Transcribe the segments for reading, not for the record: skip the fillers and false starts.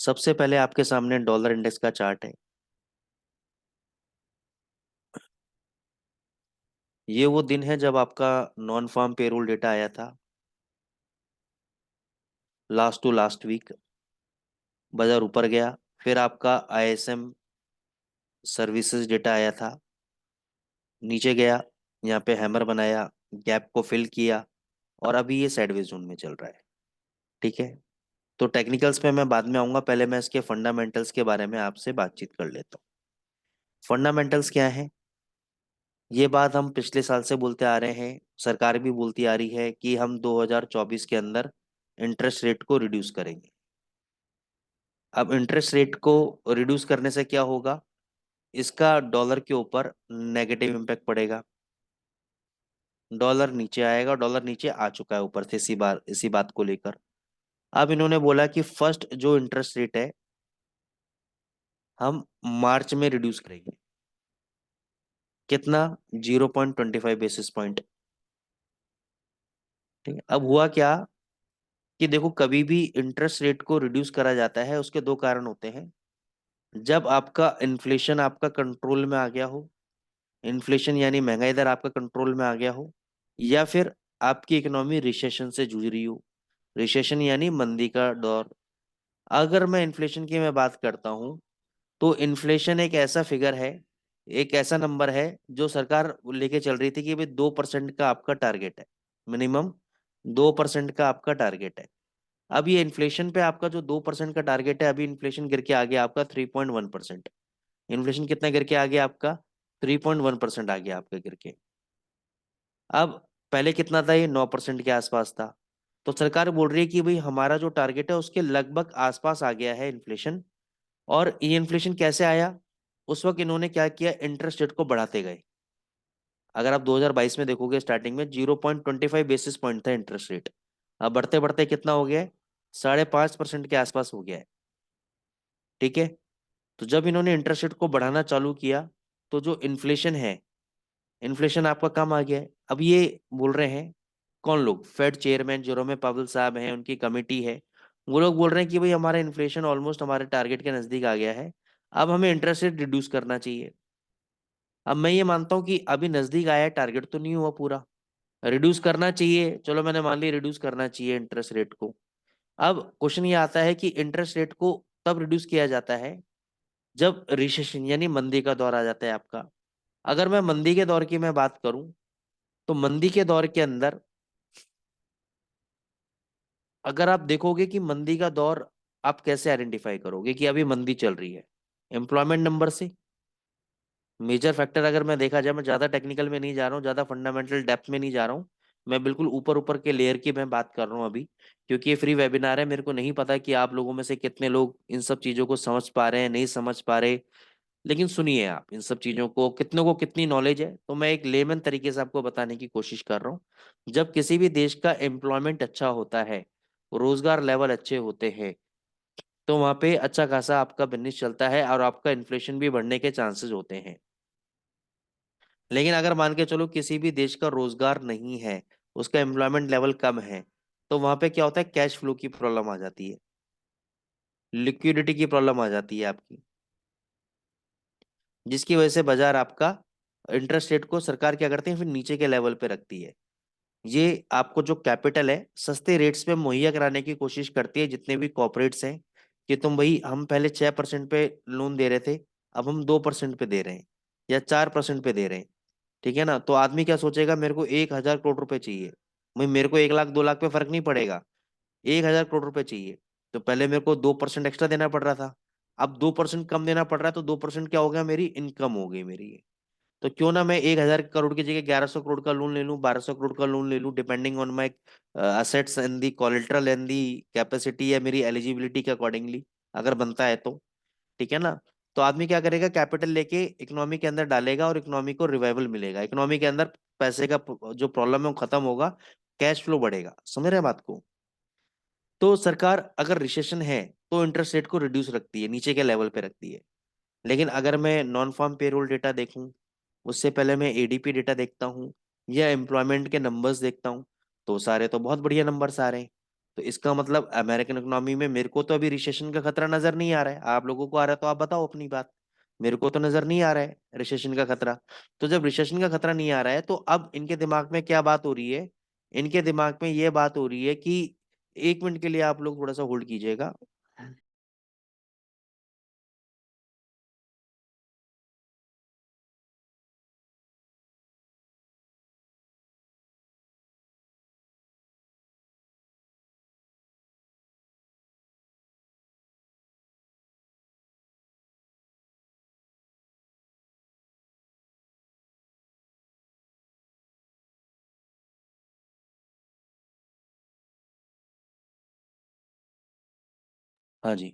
सबसे पहले आपके सामने डॉलर इंडेक्स का चार्ट है। ये वो दिन है जब आपका नॉन फार्म पेरोल डेटा आया था, लास्ट टू लास्ट वीक। बाजार ऊपर गया। फिर आपका आईएसएम सर्विसेज डेटा आया था, नीचे गया। यहाँ पे हैमर बनाया, गैप को फिल किया, और अभी ये साइडवेज जोन में चल रहा है। ठीक है। तो टेक्निकल्स पे मैं बाद में आऊंगा, पहले मैं इसके फंडामेंटल्स के बारे में आपसे बातचीत कर लेता हूँ। फंडामेंटल्स क्या है? ये बात हम पिछले साल से बोलते आ रहे हैं, सरकार भी बोलती आ रही है कि हम 2024 के अंदर इंटरेस्ट रेट को रिड्यूस करेंगे। अब इंटरेस्ट रेट को रिड्यूस करने से क्या होगा? इसका डॉलर के ऊपर नेगेटिव इम्पैक्ट पड़ेगा। डॉलर नीचे आएगा, डॉलर नीचे आ चुका है ऊपर से इसी बात को लेकर। अब इन्होंने बोला कि फर्स्ट जो इंटरेस्ट रेट है हम मार्च में रिड्यूस करेंगे। कितना? 0.25 बेसिस पॉइंट। ठीक है। अब हुआ क्या कि देखो, कभी भी इंटरेस्ट रेट को रिड्यूस करा जाता है, उसके दो कारण होते हैं। जब आपका इन्फ्लेशन आपका कंट्रोल में आ गया हो, इन्फ्लेशन यानी महंगाई दर आपका कंट्रोल में आ गया हो, या फिर आपकी इकोनॉमी रिसेशन से जूझ रही हो। रिसेशन यानी मंदी का दौर। अगर मैं इन्फ्लेशन की मैं बात करता हूं, तो इन्फ्लेशन एक ऐसा फिगर है, एक ऐसा नंबर है जो सरकार लेके चल रही थी कि भाई 2% का आपका टारगेट है। मिनिमम 2% का आपका टारगेट है। अब ये इन्फ्लेशन पे आपका जो 2% का टारगेट है, अभी इन्फ्लेशन गिर के आ गया आपका 3.1%। इन्फ्लेशन कितना गिर के आ गया आपका? 3.1% आ गया आपका गिर के। अब पहले कितना था? ये 9% के आसपास था। तो सरकार बोल रही है कि भाई हमारा जो टारगेट है उसके लगभग आसपास आ गया है इन्फ्लेशन। और ये इन्फ्लेशन कैसे आया? उस वक्त इन्होंने क्या किया? इंटरेस्ट रेट को बढ़ाते गए। अगर आप 2022 में देखोगे, स्टार्टिंग में 0.25 बेसिस पॉइंट था इंटरेस्ट रेट। अब बढ़ते बढ़ते कितना हो गया है? 5.5% के आसपास हो गया है। ठीक है। तो जब इन्होंने इंटरेस्ट रेट को बढ़ाना चालू किया, तो जो इन्फ्लेशन है, इन्फ्लेशन आपका कम आ गया है। अब ये बोल रहे हैं, कौन लोग? फेड चेयरमैन जेरोमे पावेल साहब हैं, उनकी कमेटी है। वो लोग बोल रहे हैं कि भाई हमारा इन्फ्लेशन ऑलमोस्ट हमारे टारगेट के नजदीक आ गया है। अब हमें इंटरेस्ट रेट रिड्यूस करना चाहिए। अब मैं ये मानता हूँ कि अभी नजदीक आया है, टारगेट तो नहीं हुआ पूरा। रिड्यूस करना चाहिए, चलो मैंने मान लिया रिड्यूस करना चाहिए इंटरेस्ट रेट को। अब क्वेश्चन ये आता है कि इंटरेस्ट रेट को तब रिड्यूस किया जाता है जब रिसेशन यानी मंदी का दौर आ जाता है आपका। अगर मैं मंदी के दौर की मैं बात करूं, तो मंदी के दौर के अंदर अगर आप देखोगे कि मंदी का दौर, आप कैसे आइडेंटिफाई करोगे कि अभी मंदी चल रही है? एम्प्लॉयमेंट नंबर से। मेजर फैक्टर अगर मैं देखा जाए, मैं ज्यादा टेक्निकल में नहीं जा रहा हूँ, ज्यादा फंडामेंटल डेप्थ में नहीं जा रहा हूँ। मैं बिल्कुल ऊपर ऊपर के लेयर की मैं बात कर रहा हूँ अभी, क्योंकि ये फ्री वेबिनार है। मेरे को नहीं पता कि आप लोगों में से कितने लोग इन सब चीजों को समझ पा रहे हैं, नहीं समझ पा रहे। लेकिन सुनिए, आप इन सब चीजों को कितनों को कितनी नॉलेज है, तो मैं एक लेमन तरीके से आपको बताने की कोशिश कर रहा हूँ। जब किसी भी देश का एम्प्लॉयमेंट अच्छा होता है, रोजगार लेवल अच्छे होते हैं, तो वहां पे अच्छा खासा आपका बिजनेस चलता है और आपका इन्फ्लेशन भी बढ़ने के चांसेस होते हैं। लेकिन अगर मान के चलो किसी भी देश का रोजगार नहीं है, उसका एम्प्लॉयमेंट लेवल कम है, तो वहां पे क्या होता है? कैश फ्लो की प्रॉब्लम आ जाती है, लिक्विडिटी की प्रॉब्लम आ जाती है आपकी, जिसकी वजह से बाजार आपका इंटरेस्ट रेट को सरकार क्या करती है, फिर नीचे के लेवल पे रखती है। ये आपको जो कैपिटल है सस्ते रेट्स पे मुहैया कराने की कोशिश करती है, जितने भी कॉर्पोरेट्स हैं, कि तुम भाई, हम पहले 6% पे लोन दे रहे थे, अब हम 2% पे दे रहे हैं, या 4% पे दे रहे हैं। ठीक है ना? तो आदमी क्या सोचेगा? मेरे को 1,000 करोड़ रुपए चाहिए। भाई मेरे को 1 लाख 2 लाख पे फर्क नहीं पड़ेगा, 1,000 करोड़ रुपए चाहिए। तो पहले मेरे को 2% एक्स्ट्रा देना पड़ रहा था, अब 2% कम देना पड़ रहा है, तो 2% क्या हो गया? मेरी इनकम हो गई मेरी ये। तो क्यों ना मैं 1,000 करोड़ की जगह 1,100 करोड़ का लोन ले लूं, 1,200 करोड़ का लोन ले लूं, depending on my assets and the collateral and the capacity, या मेरी एलिजिबिलिटी के अकॉर्डिंगली, अगर बनता है तो। ठीक है ना? तो आदमी क्या करेगा? कैपिटल लेके इकोनॉमी के अंदर डालेगा और इकोनॉमी को रिवाइवल मिलेगा, इकोनॉमी के अंदर पैसे का जो प्रॉब्लम है वो खत्म होगा, कैश फ्लो बढ़ेगा। समझ रहे हैं बात को? तो सरकार अगर रिसेशन है तो इंटरेस्ट रेट को रिड्यूस रखती है, नीचे के लेवल पे रखती है। लेकिन अगर मैं नॉन फार्म पेरोल डेटा देखूं, उससे पहले मैं एडीपी डेटा देखता हूँ, या एम्प्लॉयमेंट के नंबर्स देखता हूँ, तो सारे तो बहुत बढ़िया नंबर्स आ रहे हैं। तो इसका मतलब अमेरिकन इकोनॉमी में मेरे को तो अभी रिसेशन का खतरा नजर नहीं आ रहा है, आप लोगों को आ रहा है तो आप बताओ अपनी बात। मेरे को तो नजर नहीं आ रहा है रिसेशन का खतरा। तो जब रिसेशन का खतरा नहीं आ रहा है तो अब इनके दिमाग में क्या बात हो रही है, इनके दिमाग में ये बात हो रही है कि 1 मिनट के लिए आप लोग थोड़ा सा होल्ड कीजिएगा। हाँ जी,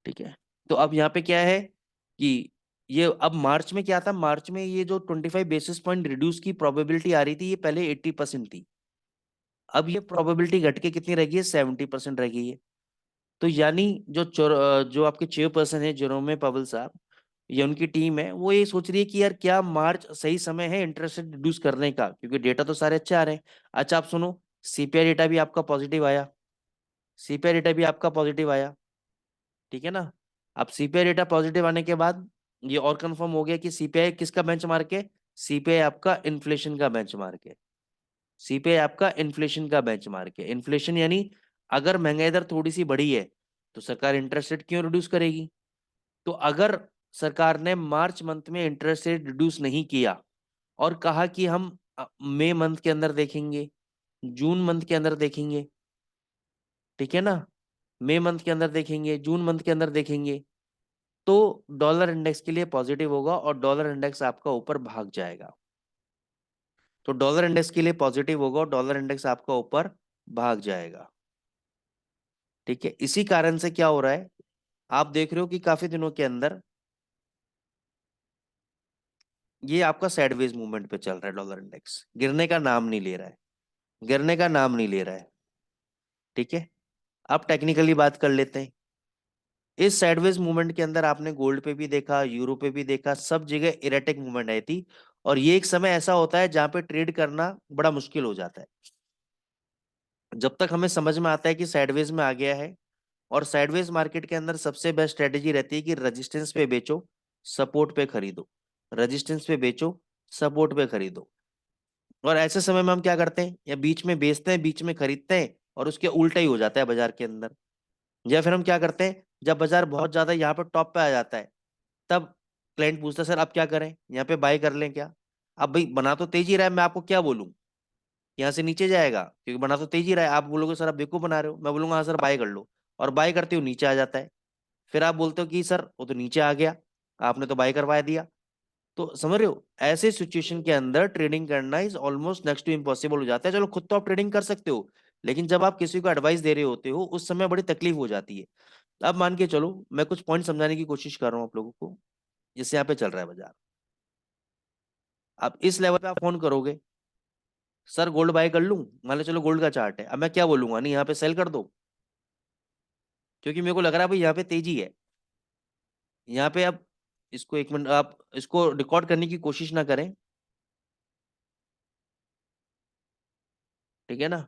ठीक है। तो अब यहाँ पे क्या है कि ये अब मार्च में क्या था, मार्च में ये जो 25 बेसिस पॉइंट रिड्यूस की प्रोबेबिलिटी आ रही थी, ये पहले 80% थी। अब ये प्रोबेबिलिटी घट के कितनी रह गई है, 70% रह गई है। तो यानी जो आपके चेयरपर्सन है जेरोमे पवल साहब, ये उनकी टीम है, वो ये सोच रही है कि यार क्या मार्च सही समय है इंटरेस्ट रेट रिड्यूस करने का, क्योंकि डेटा तो सारे अच्छे आ रहे हैं। अच्छा आप सुनो, सीपीआई डेटा भी आपका पॉजिटिव आया, सीपीआई डेटा भी आपका पॉजिटिव आया, ठीक है ना। अब सीपीआई डेटा पॉजिटिव आने के बाद ये और कंफर्म हो गया कि सीपीआई किसका बेंचमार्क है, सीपीआई आपका इन्फ्लेशन का बेंचमार्क है। सीपीआई आपका इन्फ्लेशन का बेंचमार्क है। इन्फ्लेशन यानी अगर महंगाई दर थोड़ी सी बढ़ी है तो सरकार इंटरेस्ट रेट क्यों रिड्यूस करेगी। तो अगर सरकार ने मार्च मंथ में इंटरेस्ट रेट रिड्यूस नहीं किया और कहा कि हम मई मंथ के अंदर देखेंगे, जून मंथ के अंदर देखेंगे, ठीक है ना, मई मंथ के अंदर देखेंगे, जून मंथ के अंदर देखेंगे, तो डॉलर इंडेक्स के लिए पॉजिटिव होगा और डॉलर इंडेक्स आपका ऊपर भाग जाएगा। तो डॉलर इंडेक्स के लिए पॉजिटिव होगा और डॉलर इंडेक्स आपका ऊपर भाग जाएगा, ठीक है। इसी कारण से क्या हो रहा है, आप देख रहे हो कि काफी दिनों के अंदर ये आपका साइडवेज मूवमेंट पे चल रहा है, डॉलर इंडेक्स गिरने का नाम नहीं ले रहा है, गिरने का नाम नहीं ले रहा है, ठीक है। अब टेक्निकली बात कर लेते हैं। इस साइडवेज मूवमेंट के अंदर आपने गोल्ड पे भी देखा, यूरो पे भी देखा, सब जगह इरेटिक मूवमेंट आई थी। और ये एक समय ऐसा होता है जहां पे ट्रेड करना बड़ा मुश्किल हो जाता है, जब तक हमें समझ में आता है कि साइडवेज में आ गया है। और साइडवेज मार्केट के अंदर सबसे बेस्ट स्ट्रेटेजी रहती है कि रेजिस्टेंस पे बेचो, सपोर्ट पे खरीदो, रेजिस्टेंस पे बेचो, सपोर्ट पे खरीदो। और ऐसे समय में हम क्या करते हैं, या बीच में बेचते हैं, बीच में खरीदते हैं, और उसके उल्टा ही हो जाता है बाजार के अंदर। या फिर हम क्या करते हैं, जब बाजार बहुत ज्यादा यहाँ पे टॉप पे आ जाता है, तब क्लाइंट पूछता है सर अब क्या करें, यहाँ पे बाय कर लें क्या। अब भाई बना तो तेजी रहा है, मैं आपको क्या बोलूं, यहाँ से नीचे जाएगा क्योंकि बना तो तेजी रहा है। आप बोलोगे सर आप बेवकूफ बना रहे हो, मैं बोलूंगा हाँ सर बाय कर लो, और बाय करते हो नीचे आ जाता है। फिर आप बोलते हो कि सर वो तो नीचे आ गया, आपने तो बाय करवा दिया। तो समझ रहे हो, ऐसे सिचुएशन के अंदर ट्रेडिंग करना is almost next to impossible हो जाता है। चलो खुद तो आप ट्रेडिंग कर सकते हो, लेकिन जब आप किसी को एडवाइस दे रहे होते हो उस समय बड़ी तकलीफ हो जाती है। अब मान के चलो, मैं कुछ पॉइंट समझाने की कोशिश कर रहा हूँ आप लोगों को, जिससे यहाँ पे चल रहा है बाजार। अब इस लेवल पे आप फोन करोगे, सर गोल्ड बाय कर लूं, मान लो चलो गोल्ड का चार्ट है, अब मैं क्या बोलूंगा, नहीं यहाँ पे सेल कर दो, क्योंकि मेरे को लग रहा है भाई यहाँ पे तेजी है। यहाँ पे अब इसको 1 मिनट आप इसको रिकॉर्ड करने की कोशिश ना करें, ठीक है ना।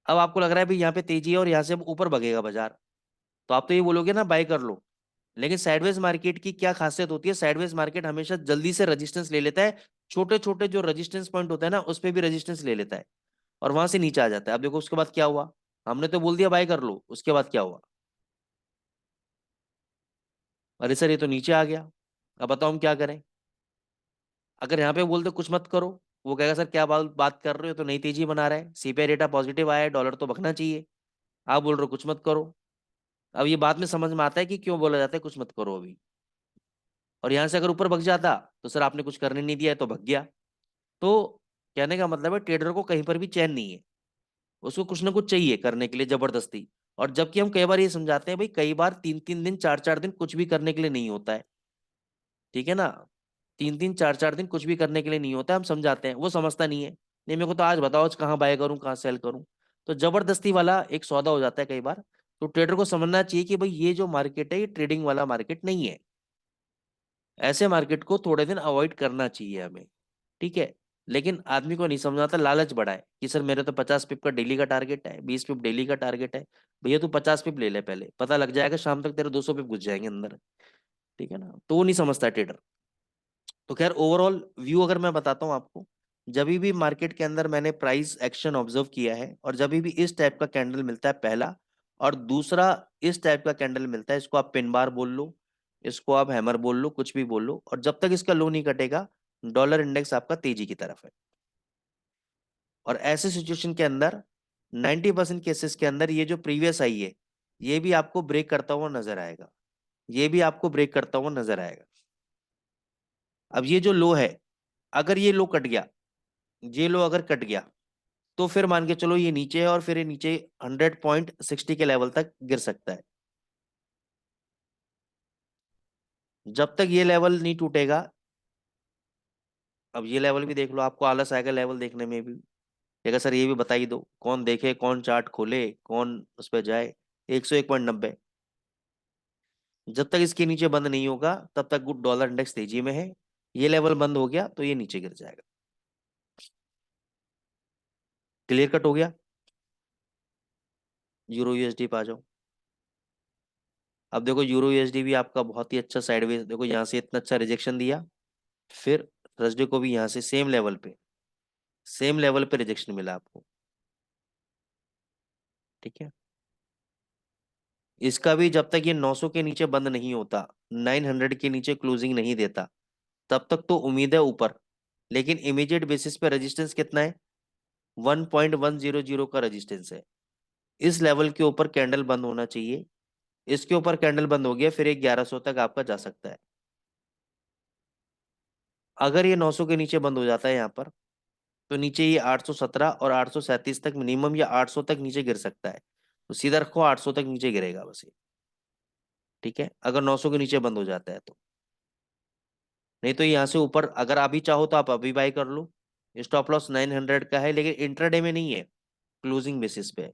अब आपको लग रहा है भाई यहाँ पे तेजी है और यहाँ से अब ऊपर भगेगा बाजार, तो आप तो ये बोलोगे ना बाय कर लो। लेकिन साइडवेज मार्केट की क्या खासियत होती है, साइडवेज मार्केट हमेशा जल्दी से रेजिस्टेंस ले लेता है, छोटे छोटे जो रेजिस्टेंस पॉइंट होता है ना उस पे भी रेजिस्टेंस ले लेता है, और वहां से नीचे आ जाता है। अब देखो उसके बाद क्या हुआ, हमने तो बोल दिया बाय कर लो, उसके बाद क्या हुआ, अरे सर ये तो नीचे आ गया, अब बताओ हम क्या करें। अगर यहाँ पे बोलते कुछ मत करो, वो कहेगा सर क्या बात बात कर रहे हो, तो नई तेजी बना रहा है, सीपीआई डेटा पॉजिटिव आया है, डॉलर तो भगना चाहिए, आप बोल रहे हो कुछ मत करो। अब ये बात में समझ में आता है कि क्यों बोला जाता है कुछ मत करो अभी। और यहाँ से अगर ऊपर भग जाता तो सर आपने कुछ करने नहीं दिया है तो भग गया। तो कहने का मतलब है ट्रेडर को कहीं पर भी चैन नहीं है, उसको कुछ ना कुछ चाहिए करने के लिए जबरदस्ती। और जबकि हम कई बार ये समझाते हैं भाई कई बार 3 3 दिन 4 4 दिन कुछ भी करने के लिए नहीं होता है, ठीक है ना। 3 3 4 4 दिन कुछ भी करने के लिए नहीं होता है, हम समझाते हैं, वो समझता नहीं है, नहीं मेरे को तो आज बताओ आज कहाँ बाय करूँ कहाँ सेल करूँ। तो जबरदस्ती वाला एक सौदा हो जाता है कई बार। तो ट्रेडर को समझना चाहिए कि भाई ये जो मार्केट है ये ट्रेडिंग वाला मार्केट नहीं है, ऐसे मार्केट को थोड़े दिन अवॉइड करना चाहिए हमें, ठीक है। लेकिन आदमी को नहीं समझ आता, लालच बड़ा है कि सर मेरे तो 50 पिप का डेली का टारगेट है, 20 पिप डेली का टारगेट है। भैया तू 50 पिप ले ले, पहले पता लग जाएगा शाम तक तेरे 200 पिप घुस जाएंगे अंदर। ठीक है ना, तो वो नहीं समझता ट्रेडर। तो खैर ओवरऑल व्यू अगर मैं बताता हूँ आपको, जब भी मार्केट के अंदर मैंने प्राइस एक्शन ऑब्जर्व किया है और जब भी इस टाइप का कैंडल मिलता है पहला, और दूसरा इस टाइप का कैंडल मिलता है, इसको आप पिन बार बोल लो, इसको आप हैमर बोल लो, कुछ भी बोल लो, और जब तक इसका लो नहीं कटेगा डॉलर इंडेक्स आपका तेजी की तरफ है। और ऐसे सिचुएशन के अंदर 90% केसेस के अंदर ये जो प्रीवियस आई है, ये भी आपको ब्रेक करता हुआ नजर आएगा, ये भी आपको ब्रेक करता हुआ नजर आएगा। अब ये जो लो है, अगर ये लो कट गया, ये लो अगर कट गया, तो फिर मान के चलो ये नीचे है और फिर ये नीचे 100.60 के लेवल तक गिर सकता है। जब तक ये लेवल नहीं टूटेगा, अब ये लेवल भी देख लो, आपको आलस आएगा लेवल देखने में भी। अगर सर ये भी बता ही दो, कौन देखे, कौन चार्ट खोले, कौन उस पर जाए। 101.90, जब तक इसके नीचे बंद नहीं होगा तब तक गुड डॉलर इंडेक्स तेजी में है। ये लेवल बंद हो गया तो ये नीचे गिर जाएगा। क्लियर कट हो गया। यूरो यूएसडी पे आ जाओ। अब देखो यूरो यूएसडी भी आपका बहुत ही अच्छा साइडवेज, देखो यहाँ से इतना अच्छा रिजेक्शन दिया, फिर थर्सडे को भी यहाँ से सेम लेवल पे रिजेक्शन मिला आपको। ठीक है, इसका भी जब तक ये 900 के नीचे बंद नहीं होता, 900 के नीचे क्लोजिंग नहीं देता, तब तक तो उम्मीद है ऊपर। लेकिन इमीडिएट बेसिस पे रेजिस्टेंस कितना है, 1.100 का रेजिस्टेंस है। इस लेवल के ऊपर कैंडल बंद होना चाहिए, इसके ऊपर कैंडल बंद हो गया, फिर एक 1100 तक आपका जा सकता है। अगर ये 900 के नीचे बंद हो जाता है यहाँ पर, तो नीचे ये 817 और 837 तक मिनिमम, या 800 तक नीचे गिर सकता है। तो सीधा रखो 800 तक नीचे गिरेगा बस ये। ठीक है, अगर 900 के नीचे बंद हो जाता है तो। नहीं तो यहाँ से ऊपर अगर अभी चाहो तो आप अभी बाय कर लो। स्टॉप लॉस 900 का है, लेकिन इंट्राडे में नहीं है, क्लोजिंग बेसिस पे है।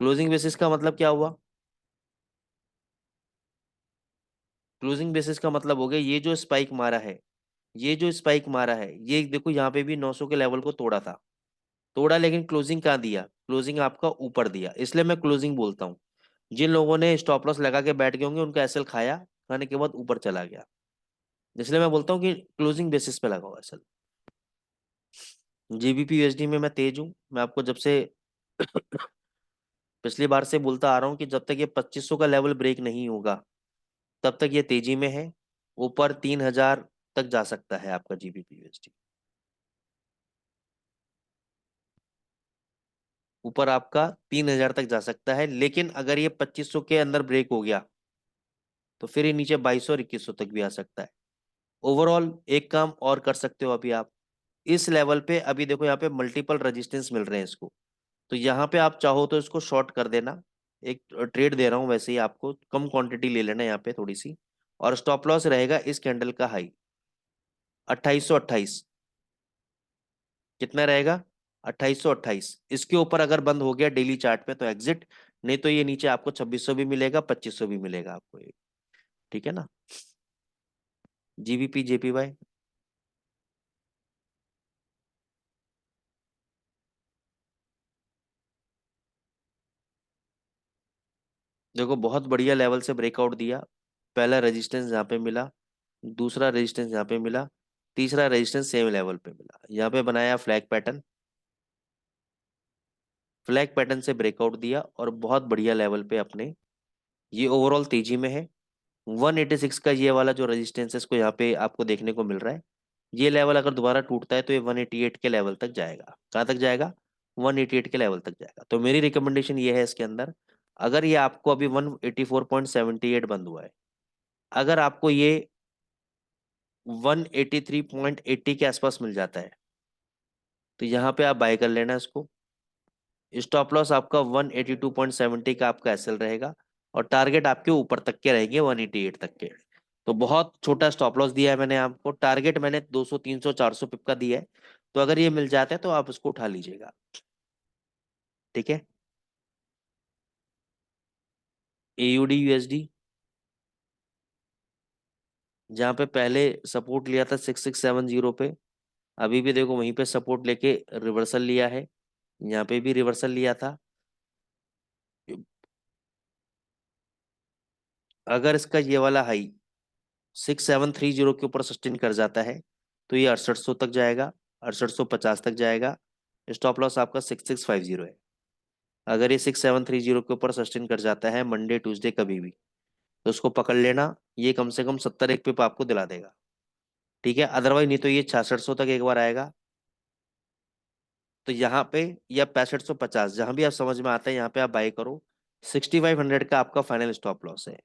क्लोजिंग बेसिस का मतलब क्या हुआ, क्लोजिंग बेसिस का मतलब हो गया ये जो स्पाइक मारा है, ये जो स्पाइक मारा है, ये देखो यहाँ पे भी 900 के लेवल को तोड़ा था, तोड़ा, लेकिन क्लोजिंग कहाँ दिया, क्लोजिंग आपका ऊपर दिया, इसलिए मैं क्लोजिंग बोलता हूँ। जिन लोगों ने स्टॉप लॉस लगा के बैठ गए होंगे उनका एसएल खाया, खाने के बाद ऊपर चला गया, इसलिए मैं बोलता हूँ कि क्लोजिंग बेसिस पे लगाओ एसएल। जीबीपी यूएसडी में मैं तेज हूँ, मैं आपको जब से पिछली बार से बोलता आ रहा हूँ कि जब तक ये 2500 का लेवल ब्रेक नहीं होगा तब तक ये तेजी में है। ऊपर 3000 तक जा सकता है आपका जीबीपी यूएसडी, ऊपर आपका 3000 तक जा सकता है। लेकिन अगर ये 2500 के अंदर ब्रेक हो गया तो फिर ये नीचे 2200 और 2100 तक भी आ सकता है। ओवरऑल एक काम और कर सकते हो अभी आप, इस लेवल पे अभी देखो यहाँ पे मल्टीपल रेजिस्टेंस मिल रहे हैं इसको, तो यहाँ पे आप चाहो तो इसको शॉर्ट कर देना। एक ट्रेड दे रहा हूँ वैसे ही, आपको कम क्वांटिटी ले लेना यहाँ पे थोड़ी सी, और स्टॉप लॉस रहेगा इस कैंडल का हाई 2828। कितना रहेगा, 2828। इसके ऊपर अगर बंद हो गया डेली चार्ट पे तो एग्जिट, नहीं तो ये नीचे आपको 2600 भी मिलेगा, 2500 भी मिलेगा आपको ये। ठीक है ना। जीबीपी जेपीवाई, देखो बहुत बढ़िया लेवल से ब्रेकआउट दिया। पहला रेजिस्टेंस यहाँ पे मिला, दूसरा रेजिस्टेंस यहाँ पे मिला, तीसरा रेजिस्टेंस सेम लेवल पे मिला, यहाँ पे बनाया फ्लैग पैटर्न, फ्लैग पैटर्न से ब्रेकआउट दिया और बहुत बढ़िया लेवल पे अपने, ये ओवरऑल तेजी में है। 186 का ये वाला जो रेजिस्टेंस है इसको यहाँ पे आपको देखने को मिल रहा है, ये लेवल अगर दोबारा टूटता है तो ये 188 के लेवल तक जाएगा। कहाँ तक जाएगा, 188 के लेवल तक जाएगा। तो मेरी रिकमेंडेशन ये है इसके अंदर, अगर ये आपको अभी 184.78 बंद हुआ है, अगर आपको ये 183.80 के आसपास मिल जाता है तो यहाँ पे आप बाय कर लेना इसको। स्टॉप लॉस आपका 182.70 का आपका एसएल रहेगा, और टारगेट आपके ऊपर तक के रहेंगे 188 तक के। तो बहुत छोटा स्टॉप लॉस दिया है मैंने आपको, टारगेट मैंने 200 300 400 पिप का दिया है, तो अगर ये मिल जाता है तो आप इसको उठा लीजिएगा। ठीक है। एयूडी यूएसडी, जहाँ पे पहले सपोर्ट लिया था 6670 पे, अभी भी देखो वहीं पे सपोर्ट लेके रिवर्सल लिया है, यहाँ पे भी रिवर्सल लिया था। अगर इसका ये वाला हाई 6730 के ऊपर सस्टेन कर जाता है तो ये 6800 तक जाएगा, 6850 तक जाएगा। स्टॉप लॉस आपका 6650 है। अगर ये 6730 के ऊपर सस्टेन कर जाता है मंडे ट्यूसडे कभी भी, तो उसको पकड़ लेना, ये कम से कम 70 एक पिप आपको दिला देगा। ठीक है, अदरवाइज नहीं तो ये 6600 तक एक बार आएगा, तो यहाँ पे, या 6550, जहां भी आप समझ में आता है यहाँ पे आप बाई करो। 6500 का आपका फाइनल स्टॉप लॉस है।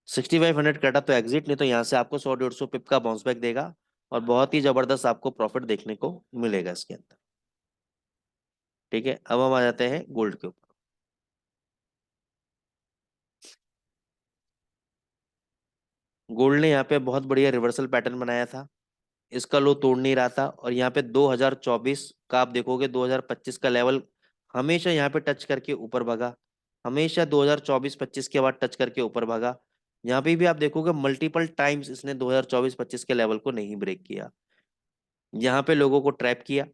6500 कटा तो एग्जिट, नहीं तो यहाँ से आपको 100-150 पिप का बाउंस बैक देगा, और बहुत ही जबरदस्त आपको प्रॉफिट देखने को मिलेगा इसके अंदर। ठीक है, अब हम आ जाते हैं गोल्ड के ऊपर। गोल्ड ने यहाँ पे बहुत बढ़िया रिवर्सल पैटर्न बनाया था, इसका लो तोड़ नहीं रहा था, और यहाँ पे 2024 का आप देखोगे 2025 का लेवल हमेशा यहाँ पे टच करके ऊपर भागा, हमेशा 2024-25 के बाद टच करके ऊपर भागा। यहाँ पे भी आप देखोगे मल्टीपल टाइम्स इसने 2024-25 के लेवल को नहीं ब्रेक किया, यहाँ पे लोगों को ट्रैप किया,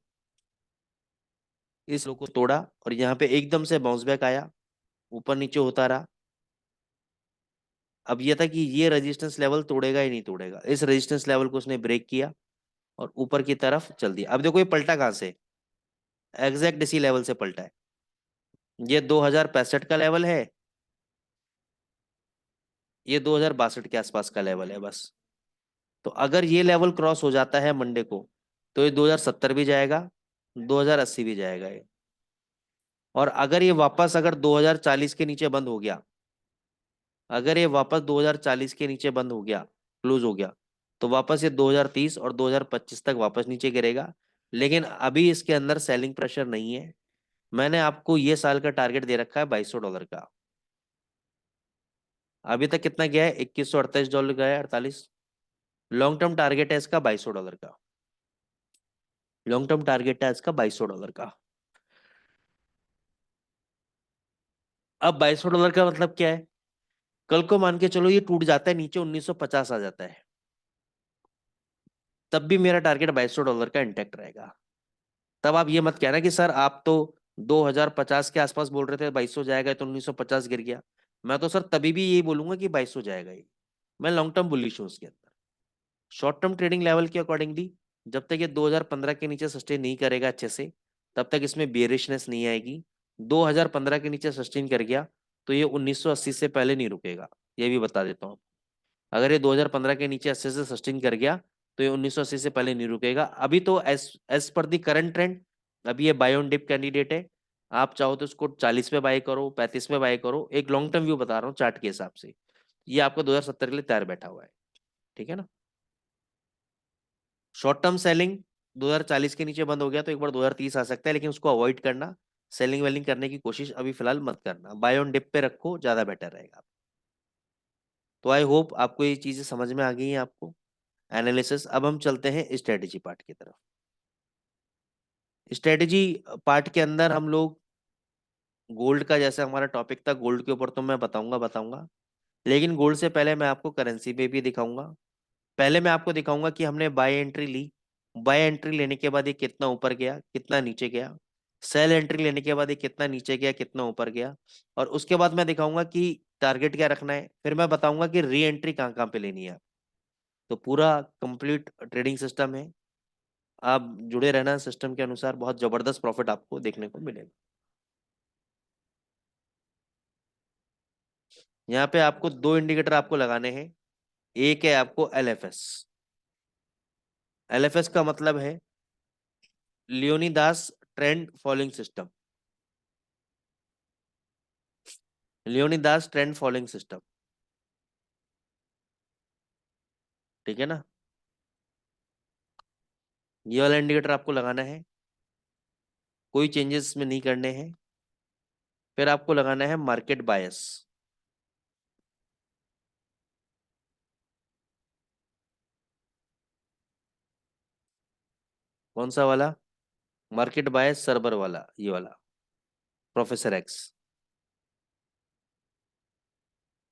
इस लो को तोड़ा, और यहाँ पे एकदम से बाउंस बैक आया, ऊपर नीचे होता रहा। अब ये था कि ये रेजिस्टेंस लेवल तोड़ेगा ही नहीं तोड़ेगा, इस रेजिस्टेंस लेवल को उसने ब्रेक किया और ऊपर की तरफ चल दिया। अब देखो ये पलटा कहाँ से, एग्जैक्ट इसी लेवल से पलटा है। ये 2065 का लेवल है, ये 2062 के आसपास का लेवल है बस। तो अगर ये लेवल क्रॉस हो जाता है मंडे को, तो ये 2070 भी जाएगा, 2080 भी जाएगा ये। और अगर ये वापस अगर 2040 के नीचे बंद हो गया, अगर ये वापस 2040 के नीचे बंद हो गया, क्लोज हो गया, तो वापस ये 2030 और 2025 तक वापस नीचे गिरेगा। लेकिन अभी इसके अंदर सेलिंग प्रेशर नहीं है। मैंने आपको ये साल का टारगेट दे रखा है $2200 का। अभी तक कितना गया है, $2148 गया है, 48। लॉन्ग टर्म टारगेट है इसका $2200 का। लॉन्ग टर्म टारगेट है इसका $2200 का। अब $2200 का मतलब क्या है, कल को मान के चलो ये टूट जाता है नीचे 1950 आ जाता है, तब भी मेरा टारगेट $2200 का इंटैक्ट रहेगा। तब आप ये मत कहना कि सर आप तो 2050 के आसपास बोल रहे थे 2200 जाएगा, तो 1950 गिर गया। मैं तो सर तभी भी यही बोलूंगा कि 2200 जाएगा ये। मैं लॉन्ग टर्म बुलिश हूँ उसके अंदर। शॉर्ट टर्म ट्रेडिंग लेवल के अकॉर्डिंगली जब तक ये 2015 के नीचे सस्टेन नहीं करेगा अच्छे से, तब तक इसमें बेरिशनेस नहीं आएगी। 2015 के नीचे सस्टेन कर गया तो ये 1980 से पहले नहीं रुकेगा, ये भी बता देता हूँ। अगर ये 2015 के नीचे अच्छे से सस्टेन कर गया तो ये 1980 से पहले नहीं रुकेगा। अभी तो एज एज पर दी करंट ट्रेंड अभी ये बाय ऑन डिप कैंडिडेट है। आप चाहो तो इसको 40 पे बाय करो, 35 पे बाय करो, एक लॉन्ग टर्म व्यू बता रहा हूँ चार्ट के हिसाब से। ये आपको 2070 के लिए तैयार बैठा हुआ है। ठीक है ना। शॉर्ट टर्म सेलिंग 2040 के नीचे बंद हो गया तो एक बार 2030 आ सकता है, लेकिन उसको अवॉइड करना। सेलिंग वेलिंग करने की कोशिश अभी फिलहाल मत करना, बाय ऑन डिप पे रखो, ज्यादा बेटर रहेगा। तो आई होप आपको ये चीजें समझ में आ गई हैं आपको, एनालिसिस। अब हम चलते हैं स्ट्रेटेजी पार्ट की तरफ। स्ट्रेटेजी पार्ट के अंदर हम लोग गोल्ड का, जैसे हमारा टॉपिक था गोल्ड के ऊपर, तो मैं बताऊंगा बताऊंगा, लेकिन गोल्ड से पहले मैं आपको करेंसी पे भी दिखाऊंगा। पहले मैं आपको दिखाऊंगा कि हमने बाय एंट्री ली, बाय एंट्री लेने के बाद ये कितना ऊपर गया कितना नीचे गया, सेल एंट्री लेने के बाद ये कितना नीचे गया कितना ऊपर गया, और उसके बाद मैं दिखाऊंगा कि टारगेट क्या रखना है, फिर मैं बताऊंगा कि री एंट्री कहाँ कहाँ पे लेनी है। तो पूरा कंप्लीट ट्रेडिंग सिस्टम है, आप जुड़े रहना सिस्टम के अनुसार, बहुत जबरदस्त प्रॉफिट आपको देखने को मिलेगा। यहाँ पे आपको दो इंडिकेटर आपको लगाने हैं। एक है आपको एलएफएस। एलएफएस का मतलब है Leonidas trend following system. Leonidas trend following system. ठीक है ना। ये वाला इंडिकेटर आपको लगाना है, कोई चेंजेस में नहीं करने हैं। फिर आपको लगाना है मार्केट बायस। कौन सा वाला, मार्केट बायस सर्वर वाला, ये वाला प्रोफेसर एक्स।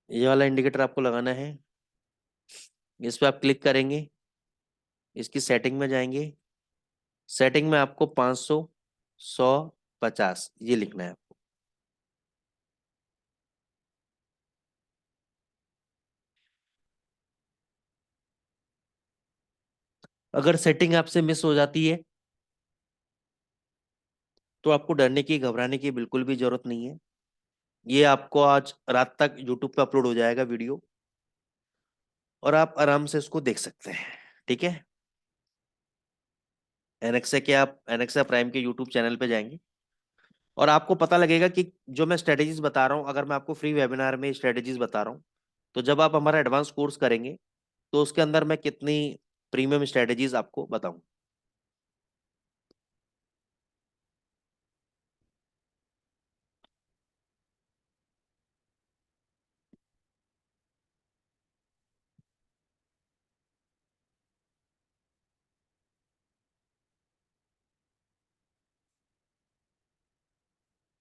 ये वाला इंडिकेटर आपको लगाना है। इस पे आप क्लिक करेंगे, इसकी सेटिंग में जाएंगे, सेटिंग में आपको 500, 100, 50 ये लिखना है आपको। अगर सेटिंग आपसे मिस हो जाती है तो आपको डरने की, घबराने की बिल्कुल भी जरूरत नहीं है। ये आपको आज रात तक यूट्यूब पे अपलोड हो जाएगा वीडियो, और आप आराम से इसको देख सकते हैं। ठीक है। एनेक्सा के, आप एनेक्सा प्राइम के यूट्यूब चैनल पे जाएंगे और आपको पता लगेगा कि जो मैं स्ट्रेटेजीज बता रहा हूँ, अगर मैं आपको फ्री वेबिनार में स्ट्रेटेजीज बता रहा हूँ, तो जब आप हमारा एडवांस कोर्स करेंगे तो उसके अंदर मैं कितनी प्रीमियम स्ट्रेटेजीज आपको बताऊं।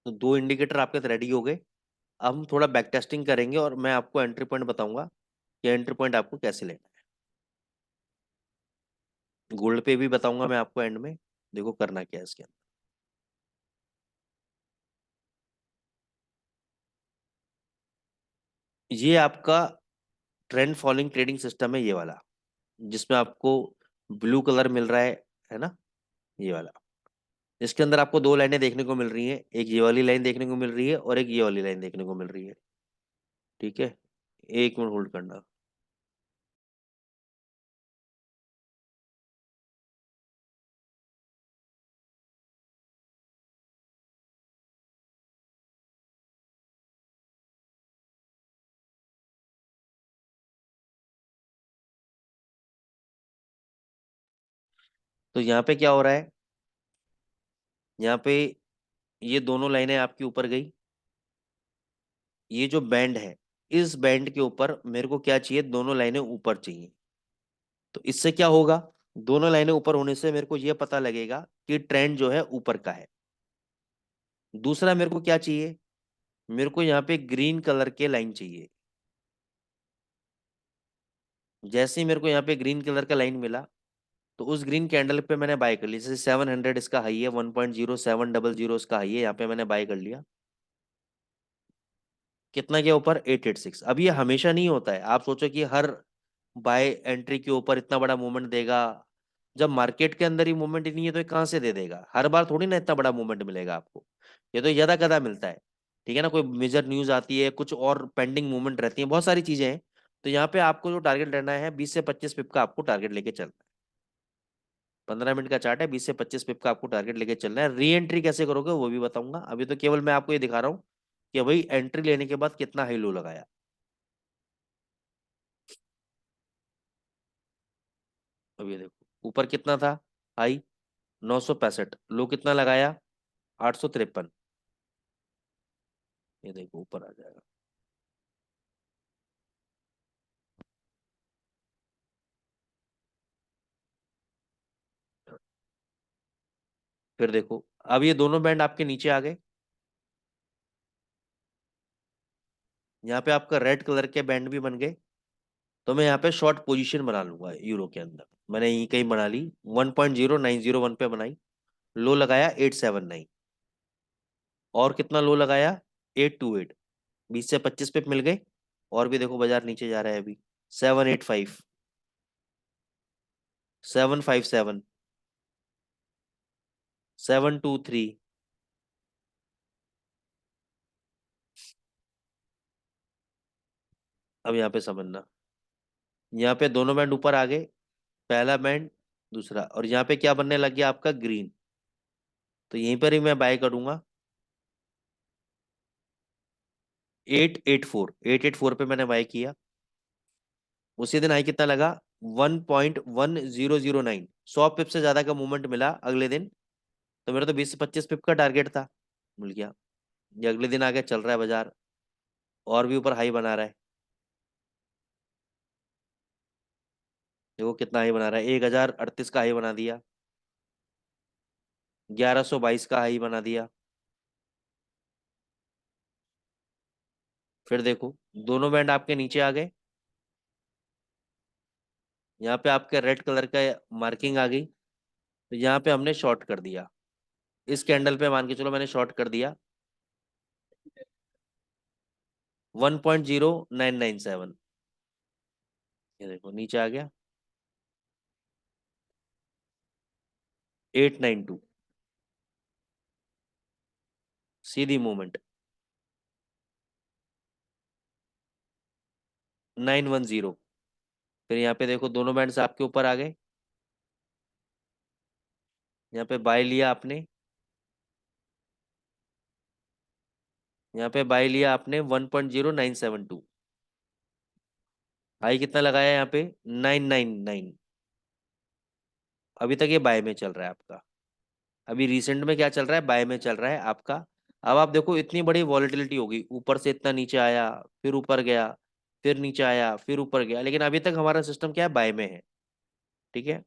तो दो इंडिकेटर आपके रेडी हो गए। अब हम थोड़ा बैक टेस्टिंग करेंगे और मैं आपको एंट्री पॉइंट बताऊंगा कि एंट्री पॉइंट आपको कैसे लेना है। गोल्ड पे भी बताऊंगा मैं आपको एंड में। देखो करना क्या है इसके अंदर। ये आपका ट्रेंड फॉलोइंग ट्रेडिंग सिस्टम है, ये वाला, जिसमें आपको ब्लू कलर मिल रहा है ना, ये वाला। इसके अंदर आपको दो लाइनें देखने को मिल रही हैं, एक ये वाली लाइन देखने को मिल रही है और एक ये वाली लाइन देखने को मिल रही है। ठीक है। एक मिनट होल्ड करना। तो यहाँ पे क्या हो रहा है, यहाँ पे ये दोनों लाइनें आपकी ऊपर गई। ये जो बैंड है, इस बैंड के ऊपर मेरे को क्या चाहिए, दोनों लाइनें ऊपर चाहिए। तो इससे क्या होगा, दोनों लाइनें ऊपर होने से मेरे को ये पता लगेगा कि ट्रेंड जो है ऊपर का है। दूसरा मेरे को क्या चाहिए, मेरे को यहाँ पे ग्रीन कलर के लाइन चाहिए। जैसे ही मेरे को यहाँ पे ग्रीन कलर का लाइन मिला, तो उस ग्रीन कैंडल पे मैंने बाय कर लिया। जैसे 700 इसका हाई है, 1.0700 इसका हाई है, यहाँ पे मैंने बाय कर लिया। कितना के ऊपर, 886। अब ये हमेशा नहीं होता है, आप सोचो कि हर बाय एंट्री के ऊपर इतना बड़ा मूवमेंट देगा। जब मार्केट के अंदर ही मूवमेंट ही नहीं है तो ये कहाँ से दे देगा, हर बार थोड़ी ना इतना बड़ा मूवमेंट मिलेगा आपको। ये तो यदा कदा मिलता है। ठीक है ना, कोई मेजर न्यूज आती है, कुछ और पेंडिंग मूवमेंट रहती है, बहुत सारी चीजें हैं। तो यहाँ पे आपको जो टारगेट लेना है, 20 से 25 पिप का आपको टारगेट लेके चलना है। 15 मिनट का चार्ट है, 20 से 25 पिप का आपको टारगेट लेके चलना है। री एंट्री कैसे करोगे वो भी बताऊंगा, अभी तो केवल मैं आपको ये दिखा रहा हूँ कि भाई एंट्री लेने के बाद कितना हाई लो लगाया। अब ये देखो ऊपर कितना था हाई, 965। लो कितना लगाया, 853। ये देखो ऊपर आ जाएगा। फिर देखो, अब ये दोनों बैंड आपके नीचे आ गए। यहाँ पे आपका रेड कलर के बैंड भी बन गए। तो मैं यहाँ पे शॉर्ट पोजीशन बना लूंगा यूरो के अंदर। मैंने यहीं कहीं बना ली, 1.0901 पे बनाई। लो लगाया 879, और कितना लो लगाया, 828। 20 से 25 पे मिल गए। और भी देखो बाजार नीचे जा रहा है अभी, 785, 757, 723। अब यहाँ पे समझना, यहाँ पे दोनों बैंड ऊपर आ गए, पहला बैंड, दूसरा, और यहाँ पे क्या बनने लग गया आपका, ग्रीन। तो यहीं पर ही मैं बाय करूंगा। 884 पे मैंने बाय किया। उसी दिन आई कितना लगा, 1.1009। 100 पिप से ज्यादा का मूवमेंट मिला अगले दिन। तो मेरा तो 20 से 25 पिप का टारगेट था, मिल गया। ये अगले दिन आगे चल रहा है बाजार, और भी ऊपर हाई बना रहा है। देखो कितना हाई बना रहा है, 1038 का हाई बना दिया, 1122 का हाई बना दिया। फिर देखो दोनों बैंड आपके नीचे आ गए। यहाँ पे आपके रेड कलर का मार्किंग आ गई। तो यहाँ पे हमने शॉर्ट कर दिया, इस कैंडल पे मान के चलो मैंने शॉर्ट कर दिया 1.0997। ये देखो नीचे आ गया 892, सीधी मूवमेंट 910। फिर यहाँ पे देखो दोनों बैंड्स आपके ऊपर आ गए, यहाँ पे बाय लिया आपने, यहाँ पे बाय लिया आपने 1.0972। हाई कितना लगाया यहाँ पे 999। अभी तक ये बाय में चल रहा है आपका। अभी रिसेंट में क्या चल रहा है, बाय में चल रहा है आपका। अब आप देखो इतनी बड़ी वॉलेटिलिटी होगी, ऊपर से इतना नीचे आया, फिर ऊपर गया, फिर नीचे आया, फिर ऊपर गया, लेकिन अभी तक हमारा सिस्टम क्या है, बाय में है। ठीक है,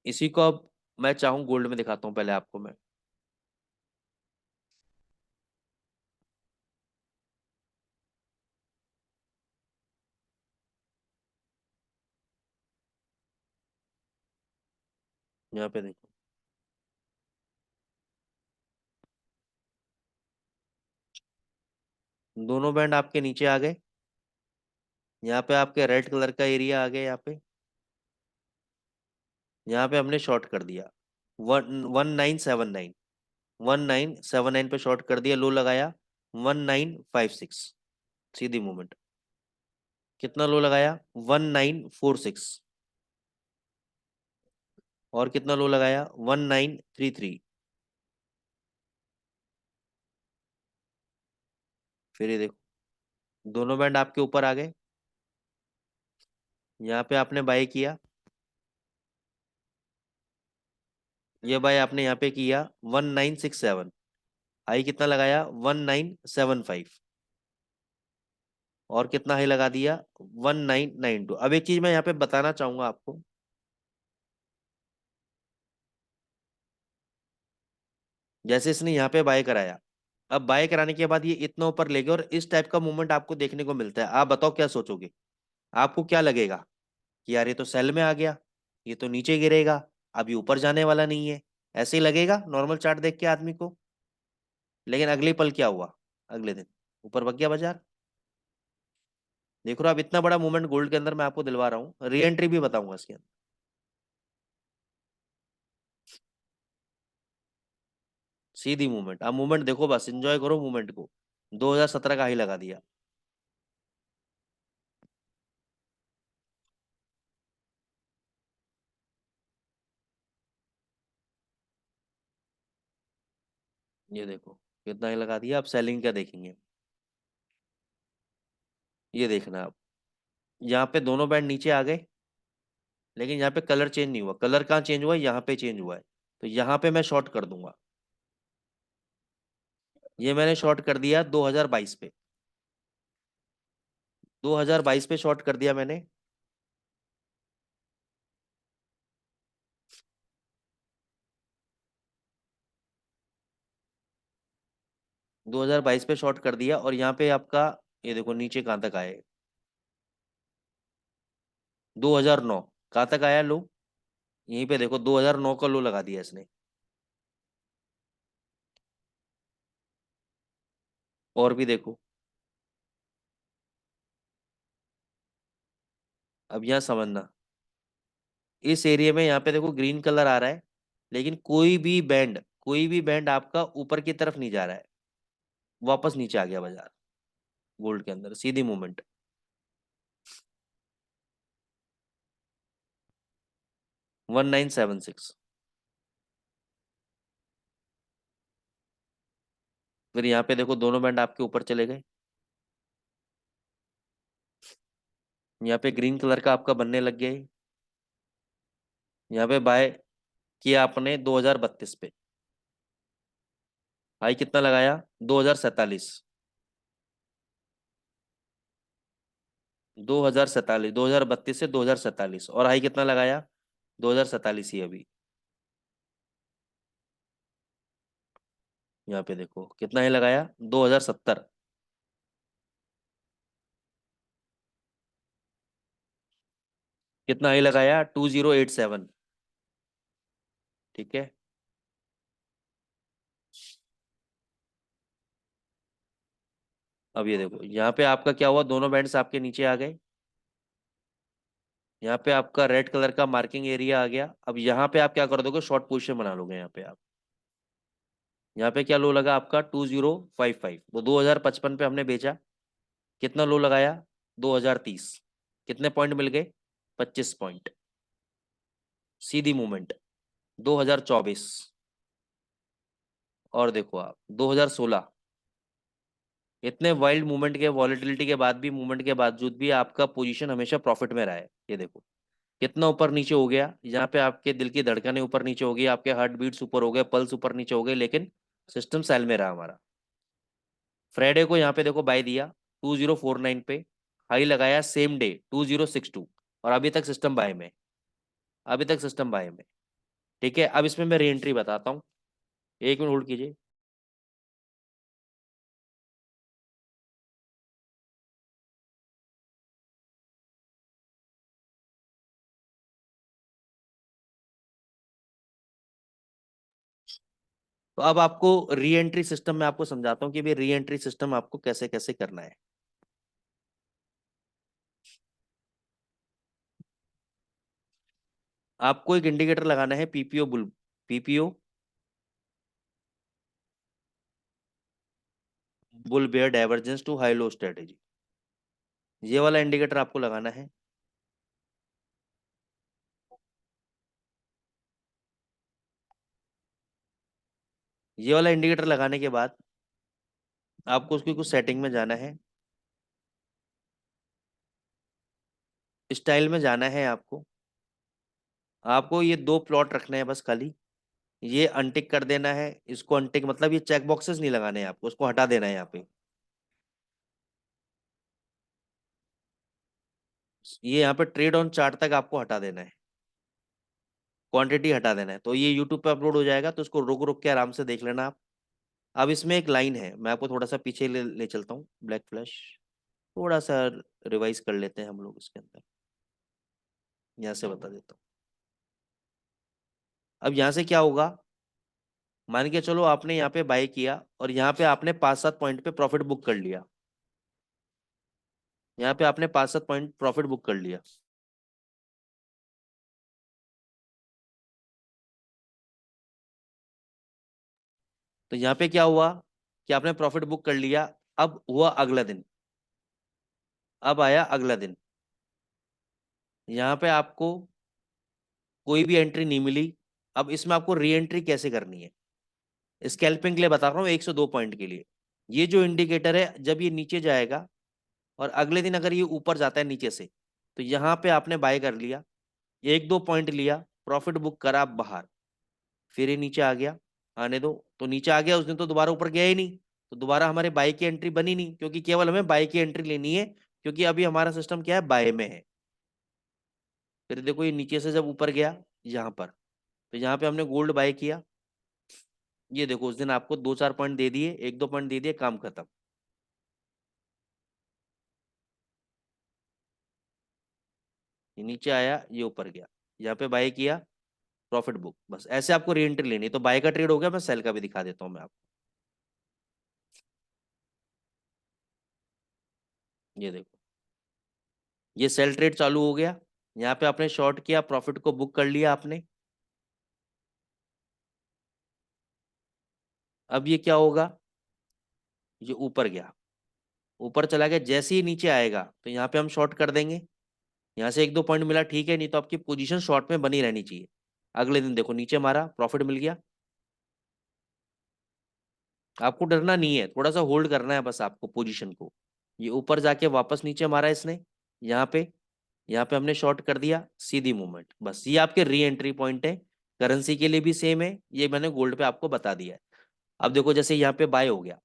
इसी को अब मैं चाहूँ गोल्ड में दिखाता हूँ पहले आपको मैं। यहाँ पे देखो दोनों बैंड आपके नीचे आ गए, यहाँ पे आपके रेड कलर का एरिया आ गया, यहाँ पे हमने शॉर्ट कर दिया 1979। 1979 पे शॉर्ट कर दिया, लो लगाया 1956, सीधी मूवमेंट। कितना लो लगाया 1946, और कितना लो लगाया 1933। फिर ये देखो दोनों बैंड आपके ऊपर आ गए, यहाँ पे आपने बाय किया, ये बाय आपने यहाँ पे किया 1967। हाई कितना लगाया 1975, और कितना हाई लगा दिया 1992। अब एक चीज मैं यहाँ पे बताना चाहूंगा आपको, जैसे इसने यहाँ पे बाय कराया, अब बाय कराने के बाद ये इतना ऊपर ले गया और इस टाइप का मूवमेंट आपको देखने को मिलता है, आप बताओ क्या सोचोगे, आपको क्या लगेगा कि यार ये तो सेल में आ गया, ये तो नीचे गिरेगा, अभी ऊपर जाने वाला नहीं है, ऐसे ही लगेगा नॉर्मल चार्ट देख के आदमी को। लेकिन अगले पल क्या हुआ, अगले दिन ऊपर भग गया बाजार। देख रहे हो, अब इतना बड़ा मूवमेंट गोल्ड के अंदर मैं आपको दिलवा रहा हूँ, री एंट्री भी बताऊंगा इसके अंदर। सीधी मूवमेंट, अब मूवमेंट देखो, बस एंजॉय करो मूवमेंट को। 2017 का हाई लगा दिया। ये देखो कितना हाई लगा दिया, अब सेलिंग क्या देखेंगे, ये देखना आप। यहाँ पे दोनों बैंड नीचे आ गए, लेकिन यहाँ पे कलर चेंज नहीं हुआ, कलर कहाँ चेंज हुआ है, यहाँ पे चेंज हुआ है, तो यहाँ पे मैं शॉर्ट कर दूंगा। ये मैंने शॉर्ट कर दिया 2022 पे, 2022 पे शॉर्ट कर दिया मैंने। 2022 पे शॉर्ट कर दिया, और यहाँ पे आपका ये देखो नीचे कहाँ तक आए, 2009 कहाँ तक आया लो, यहीं पे देखो 2009 का लो लगा दिया इसने। और भी देखो, अब यहाँ समझना, इस एरिया में यहाँ पे देखो ग्रीन कलर आ रहा है, लेकिन कोई भी बैंड आपका ऊपर की तरफ नहीं जा रहा है, वापस नीचे आ गया बाजार गोल्ड के अंदर, सीधी मूवमेंट 1976। फिर यहाँ पे देखो दोनों बैंड आपके ऊपर चले गए, यहाँ पे ग्रीन कलर का आपका बनने लग गया है। यहाँ पे बाय किया आपने 2032 पे, हाई कितना लगाया 2047। 2047, 2032 से 2047, और हाई कितना लगाया 2047 ही अभी। यहाँ पे देखो कितना ही लगाया 2070। कितना हाई लगाया 2087। ठीक है। अब ये देखो यहाँ पे आपका क्या हुआ, दोनों बैंड्स आपके नीचे आ गए। यहाँ पे आपका रेड कलर का मार्किंग एरिया आ गया। अब यहाँ पे आप क्या कर दोगे, शॉर्ट पोजीशन बना लोगे यहाँ पे आप। यहाँ पे क्या लो लगा आपका 2055, तो 2055 पे हमने बेचा। कितना लो लगाया, 2030। कितने पॉइंट मिल गए, 25 पॉइंट। सीधी मूवमेंट। 2024, और देखो आप 2016। इतने वाइल्ड मूवमेंट के, वॉलेटिलिटी के बाद भी, मूवमेंट के बावजूद भी आपका पोजीशन हमेशा प्रॉफिट में रहा है। ये देखो कितना ऊपर नीचे हो गया, यहाँ पे आपके दिल की धड़कनें ऊपर नीचे हो गई, आपके हार्ट बीट्स ऊपर हो गए, पल्स ऊपर नीचे हो गए, लेकिन सिस्टम सेल में रहा हमारा। फ्राइडे को यहाँ पे देखो बाय दिया 2049 पे, हाई लगाया सेम डे 2062, और अभी तक सिस्टम बाय में। अभी तक सिस्टम बाय में। ठीक है, अब इसमें मैं री एंट्री बताता हूँ। 1 मिनट होल्ड कीजिए। तो अब आपको री एंट्री सिस्टम में आपको समझाता हूँ कि भाई री एंट्री सिस्टम आपको कैसे कैसे करना है। आपको एक इंडिकेटर लगाना है, PPO bull, PPO bull bear divergence to high low strategy. ये वाला इंडिकेटर आपको लगाना है। ये वाला इंडिकेटर लगाने के बाद आपको उसकी कुछ सेटिंग में जाना है। स्टाइल में जाना है आपको। आपको ये दो प्लॉट रखने हैं बस खाली। ये अनटिक कर देना है, इसको अनटिक मतलब ये चेक बॉक्सेस नहीं लगाने हैं आपको, उसको हटा देना है यहाँ पे। ये यहाँ पे ट्रेड ऑन चार्ट तक आपको हटा देना है, क्वांटिटी हटा देना है, तो ये यूट्यूब पे अपलोड हो जाएगा, तो इसको रुक रुक के आराम से देख लेना आप। अब इसमें एक लाइन है, मैं आपको थोड़ा सा पीछे ले चलता हूँ, ब्लैक फ्लैश थोड़ा सा रिवाइज कर लेते हैं हम लोग इसके अंदर। यहाँ से बता देता हूँ। अब यहाँ से क्या होगा, मान के चलो आपने यहाँ पे बाय किया और यहाँ पे आपने 5-7 पॉइंट पे प्रॉफिट बुक कर लिया। यहाँ पे आपने 5-7 पॉइंट प्रॉफिट बुक कर लिया। तो यहाँ पे क्या हुआ कि आपने प्रॉफिट बुक कर लिया। अब हुआ अगला दिन, अब आया अगला दिन, यहाँ पे आपको कोई भी एंट्री नहीं मिली। अब इसमें आपको री एंट्री कैसे करनी है, स्कैल्पिंग के लिए बता रहा हूँ, 102 पॉइंट के लिए। ये जो इंडिकेटर है जब ये नीचे जाएगा और अगले दिन अगर ये ऊपर जाता है नीचे से, तो यहाँ पे आपने बाय कर लिया, 1-2 पॉइंट लिया, प्रॉफिट बुक करा बाहर, फिर ये नीचे आ गया, आने दो, तो नीचे आ गया, उस दिन तो दोबारा ऊपर गया ही नहीं, तो दोबारा हमारे बाय की एंट्री बनी नहीं, क्योंकि केवल हमें बाय की एंट्री लेनी है, क्योंकि अभी हमारा सिस्टम क्या है, बाय में है। फिर देखो ये नीचे से जब ऊपर गया यहाँ पर, तो यहाँ पे हमने गोल्ड बाय किया। ये देखो उस दिन आपको 2-4 पॉइंट दे दिए, 1-2 पॉइंट दे दिए, काम खत्म। ये नीचे आया, ये ऊपर गया, यहाँ पे बाय किया, प्रॉफिट बुक, बस ऐसे आपको री एंट्री लेनी है। तो बाय का ट्रेड हो गया, मैं सेल का भी दिखा देता हूँ मैं आपको। ये देखो, ये सेल ट्रेड चालू हो गया, यहाँ पे आपने शॉर्ट किया, प्रॉफिट को बुक कर लिया आपने। अब ये क्या होगा, ये ऊपर गया, ऊपर चला गया, जैसे ही नीचे आएगा तो यहाँ पे हम शॉर्ट कर देंगे। यहाँ से 1-2 पॉइंट मिला, ठीक है, नहीं तो आपकी पोजीशन शॉर्ट में बनी रहनी चाहिए। अगले दिन देखो नीचे मारा, प्रॉफिट मिल गया। आपको डरना नहीं है, थोड़ा सा होल्ड करना है बस आपको पोजीशन को। ये ऊपर जाके वापस नीचे मारा इसने, यहाँ पे, यहाँ पे हमने शॉर्ट कर दिया, सीधी मूवमेंट, बस ये आपके री एंट्री पॉइंट है। करेंसी के लिए भी सेम है, ये मैंने गोल्ड पे आपको बता दिया है। अब देखो जैसे यहाँ पे बाय हो गया,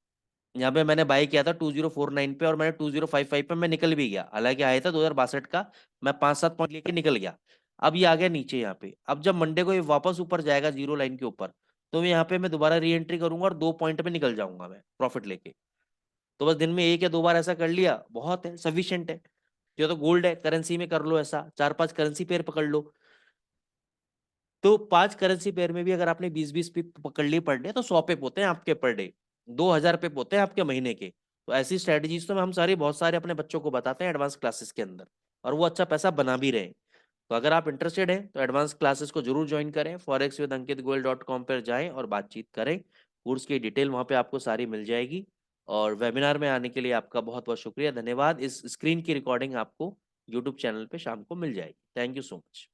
यहाँ पे मैंने बाय किया था 2049 पे, और मैंने 2055 पे मैं निकल भी गया, हालांकि आया था 2062 का, मैं 5-7 पॉइंट लेके निकल गया। अब ये आ गया नीचे यहाँ पे, अब जब मंडे को ये वापस ऊपर जाएगा जीरो लाइन के ऊपर, तो यहाँ पे मैं दोबारा री एंट्री करूंगा और 2 पॉइंट पे निकल जाऊंगा मैं प्रॉफिट लेके। तो बस दिन में 1 या 2 बार ऐसा कर लिया, बहुत है, सफिशियंट है। ये तो गोल्ड है, करेंसी में कर लो ऐसा, 4-5 करेंसी पेयर पकड़ लो, तो 5 करेंसी पेयर में भी अगर आपने 20-20 पिप पकड़ लिए पर डे, तो 100 पिप होते हैं आपके पर डे, 2000 पिप होते हैं आपके महीने के। तो ऐसी स्ट्रेटजीज तो हम सारी बहुत सारे अपने बच्चों को बताते हैं एडवांस क्लासेस के अंदर, और वो अच्छा पैसा बना भी रहे हैं। तो अगर आप इंटरेस्टेड हैं तो एडवांस क्लासेस को जरूर ज्वाइन करें, forexwithankitgoel.com पर जाएं और बातचीत करें। कोर्स की डिटेल वहाँ पे आपको सारी मिल जाएगी। और वेबिनार में आने के लिए आपका बहुत बहुत शुक्रिया, धन्यवाद। इस स्क्रीन की रिकॉर्डिंग आपको यूट्यूब चैनल पे शाम को मिल जाएगी। Thank you so much.